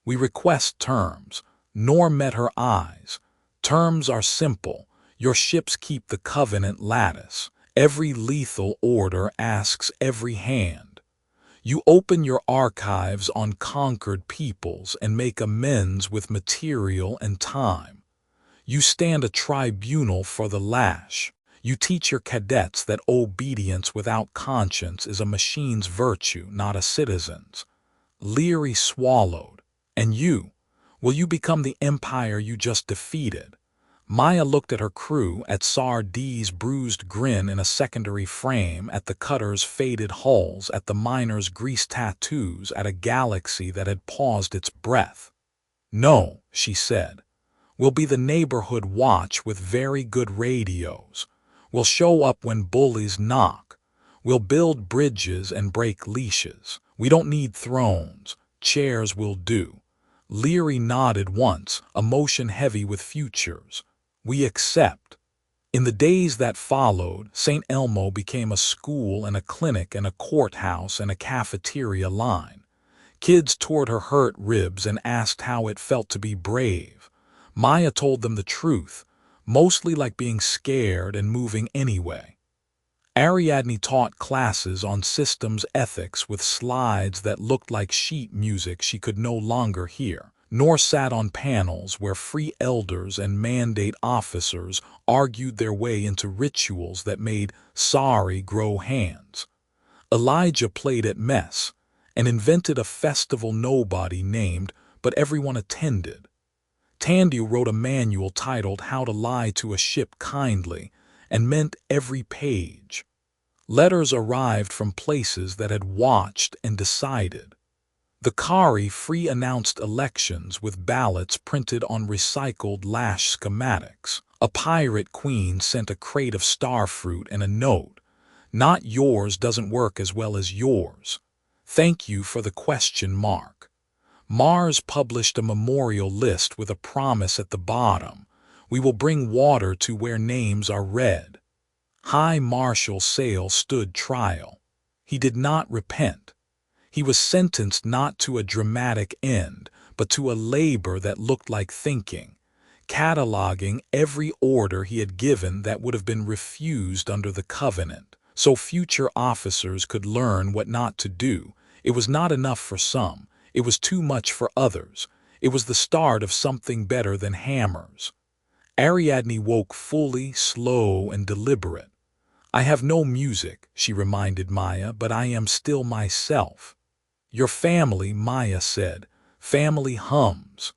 "We request terms." Nor met her eyes. "Terms are simple. Your ships keep the Covenant lattice. Every lethal order asks every hand. You open your archives on conquered peoples and make amends with material and time. You stand a tribunal for the lash. You teach your cadets that obedience without conscience is a machine's virtue, not a citizen's." Leary swallowed. "And you? Will you become the empire you just defeated?" Maya looked at her crew, at Sard's bruised grin in a secondary frame, at the cutter's faded hulls, at the miners' grease tattoos, at a galaxy that had paused its breath. "No," she said. "We'll be the neighborhood watch with very good radios. We'll show up when bullies knock. We'll build bridges and break leashes. We don't need thrones. Chairs will do." Leary nodded once, emotion heavy with futures. "We accept." In the days that followed, St. Elmo became a school and a clinic and a courthouse and a cafeteria line. Kids toured her hurt ribs and asked how it felt to be brave. Maya told them the truth, mostly like being scared and moving anyway. Ariadne taught classes on systems ethics with slides that looked like sheet music she could no longer hear. Nor sat on panels where free elders and mandate officers argued their way into rituals that made sorry grow hands. Elijah played at mess and invented a festival nobody named, but everyone attended. Tandu wrote a manual titled "How to Lie to a Ship Kindly" and meant every page. Letters arrived from places that had watched and decided. The Kari pre-announced elections with ballots printed on recycled lash schematics. A pirate queen sent a crate of starfruit and a note. Not yours doesn't work as well as yours. Thank you for the question mark. Mars published a memorial list with a promise at the bottom. We will bring water to where names are read. High Marshal Sale stood trial. He did not repent. He was sentenced not to a dramatic end, but to a labor that looked like thinking, cataloging every order he had given that would have been refused under the covenant, so future officers could learn what not to do. It was not enough for some. It was too much for others. It was the start of something better than hammers. Ariadne woke fully, slow, and deliberate. I have no music, she reminded Maya, but I am still myself. Your family, Maya said. Family hums.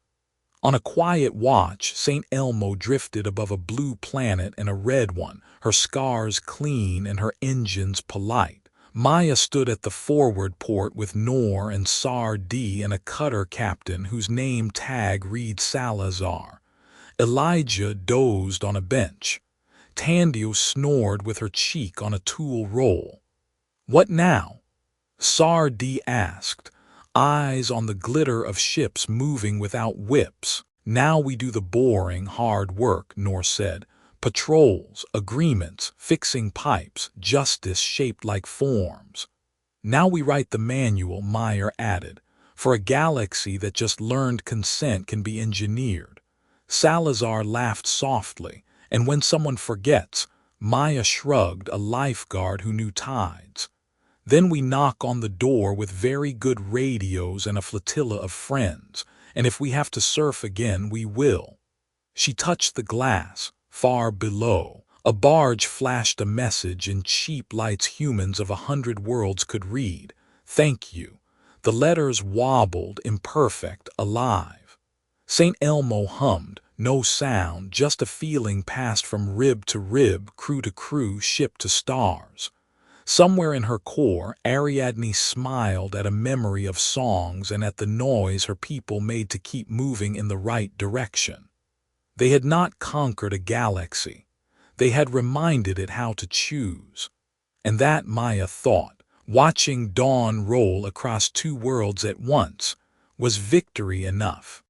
On a quiet watch, St. Elmo drifted above a blue planet and a red one, her scars clean and her engines polite. Maya stood at the forward port with Nor and Sar D and a cutter captain whose name tag reads Salazar. Elijah dozed on a bench. Tandio snored with her cheek on a tool roll. What now? Sar D asked, eyes on the glitter of ships moving without whips. Now we do the boring, hard work, Nor said. Patrols, agreements, fixing pipes, justice shaped like forms. Now we write the manual, Meyer added, for a galaxy that just learned consent can be engineered. Salazar laughed softly, and when someone forgets, Maya shrugged, a lifeguard who knew tides. Then we knock on the door with very good radios and a flotilla of friends, and if we have to surf again, we will. She touched the glass. Far below, a barge flashed a message in cheap lights humans of 100 worlds could read. Thank you. The letters wobbled, imperfect, alive. St. Elmo hummed, no sound, just a feeling passed from rib to rib, crew to crew, ship to stars. Somewhere in her core, Ariadne smiled at a memory of songs and at the noise her people made to keep moving in the right direction. They had not conquered a galaxy. They had reminded it how to choose. And that, Maya thought, watching dawn roll across two worlds at once, was victory enough.